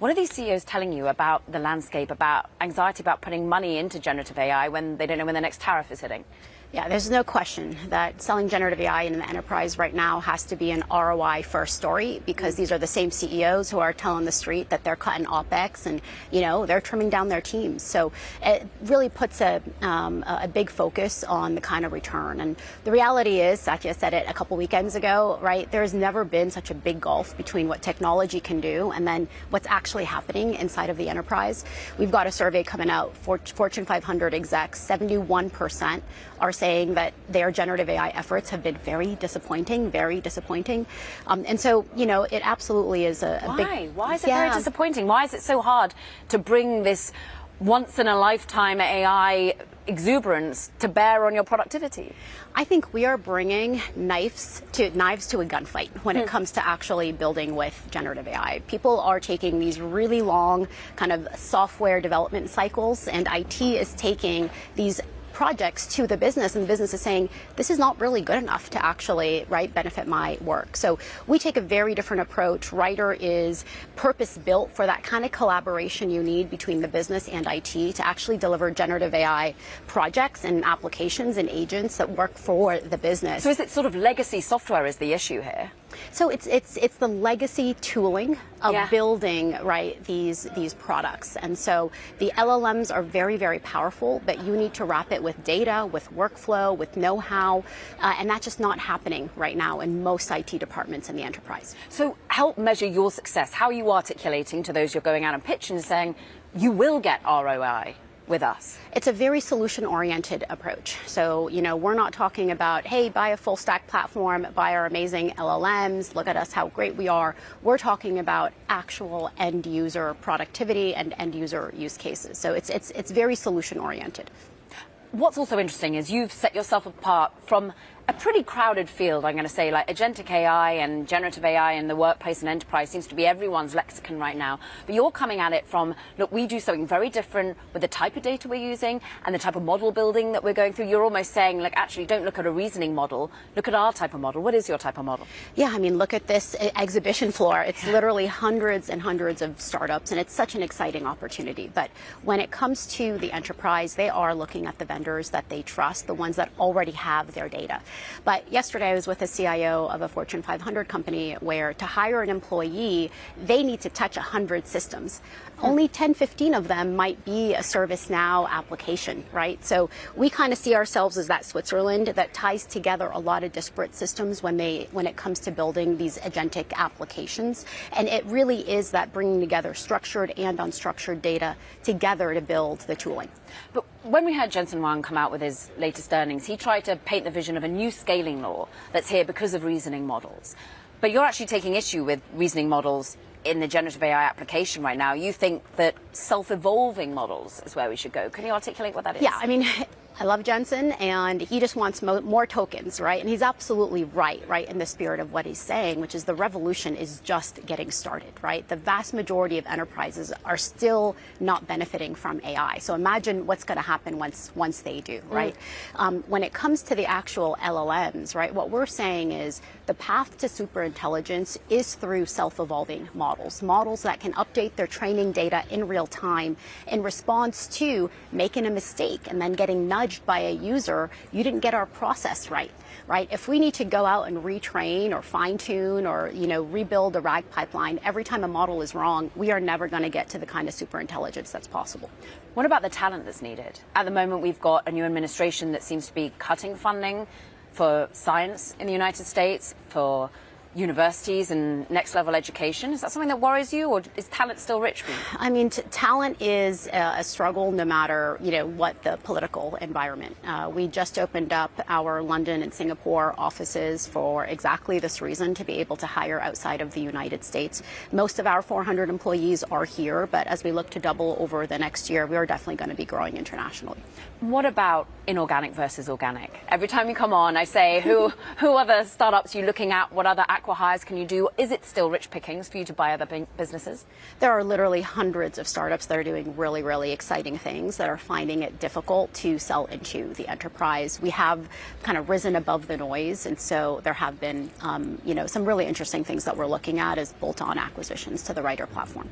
What are these CEOs telling you about the landscape, about anxiety about putting money into generative AI when they don't know when the next tariff is hitting? Yeah, there's no question that selling generative AI in the enterprise right now has to be an ROI first story, because these are the same CEOs who are telling the street that they're cutting OpEx and, they're trimming down their teams. So it really puts a big focus on the kind of return. And the reality is, Satya said it a couple weekends ago, right? There's never been such a big gulf between what technology can do and then what's actually happening inside of the enterprise. We've got a survey coming out, Fortune 500 execs, 71% are saying that their generative AI efforts have been very disappointing. And so, it absolutely is a big... Why is it very disappointing? Why is it so hard to bring this once-in-a-lifetime AI exuberance to bear on your productivity? I think we are bringing knives to a gunfight when it comes to actually building with generative AI. People are taking these really long kind of software development cycles, and IT is taking these projects to the business, and the business is saying, this is not really good enough to actually benefit my work. So we take a very different approach. Writer is purpose built for that kind of collaboration you need between the business and IT to actually deliver generative AI projects and applications and agents that work for the business. So is it sort of legacy software is the issue here? So it's the legacy tooling of building these products, and so the LLMs are very, very powerful, but you need to wrap it with data, with workflow, with know-how, and that's just not happening right now in most IT departments in the enterprise. So help measure your success. How are you articulating to those you're going out and pitching and saying you will get ROI with us? It's a very solution-oriented approach. So, we're not talking about, hey, buy a full stack platform, buy our amazing LLMs, look at us, how great we are. We're talking about actual end user productivity and end user use cases. So it's very solution-oriented. What's also interesting is you've set yourself apart from a pretty crowded field, I'm going to say, like agentic AI and generative AI in the workplace and enterprise seems to be everyone's lexicon right now. But you're coming at it from, look, we do something very different with the type of data we're using and the type of model building that we're going through. You're almost saying, like, actually, don't look at a reasoning model, look at our type of model. What is your type of model? Yeah, look at this exhibition floor. It's literally hundreds and hundreds of startups, and it's such an exciting opportunity. But when it comes to the enterprise, they are looking at the vendors that they trust, the ones that already have their data. But yesterday I was with a CIO of a Fortune 500 company where to hire an employee, they need to touch 100 systems. Only 10, 15 of them might be a ServiceNow application, right? So we kind of see ourselves as that Switzerland that ties together a lot of disparate systems when it comes to building these agentic applications. And it really is that bringing together structured and unstructured data together to build the tooling. But when we heard Jensen Huang come out with his latest earnings, he tried to paint the vision of a new scaling law that's here because of reasoning models. But you're actually taking issue with reasoning models in the generative AI application right now. You think that self-evolving models is where we should go. Can you articulate what that is? Yeah, I love Jensen, and he just wants more tokens, right? And he's absolutely right in the spirit of what he's saying, which is the revolution is just getting started, right? The vast majority of enterprises are still not benefiting from AI. So imagine what's going to happen once they do, right? When it comes to the actual LLMs, right, what we're saying is the path to superintelligence is through self-evolving models that can update their training data in real time in response to making a mistake and then getting nudged by a user, you didn't get our process right? If we need to go out and retrain or fine-tune or rebuild a RAG pipeline every time a model is wrong, we are never going to get to the kind of superintelligence that's possible. What about the talent that's needed? At the moment, we've got a new administration that seems to be cutting funding for science in the United States, for universities and next level education. Is that something that worries you, or is talent still rich for you? Talent is a struggle no matter, what the political environment. We just opened up our London and Singapore offices for exactly this reason, to be able to hire outside of the United States. Most of our 400 employees are here, but as we look to double over the next year, we are definitely going to be growing internationally. What about inorganic versus organic? Every time you come on, I say, who are the startups you're looking at? What other acqui-hires can you do? Is it still rich pickings for you to buy other businesses? There are literally hundreds of startups that are doing really, really exciting things that are finding it difficult to sell into the enterprise. We have kind of risen above the noise, and so there have been, some really interesting things that we're looking at as bolt-on acquisitions to the Writer platform.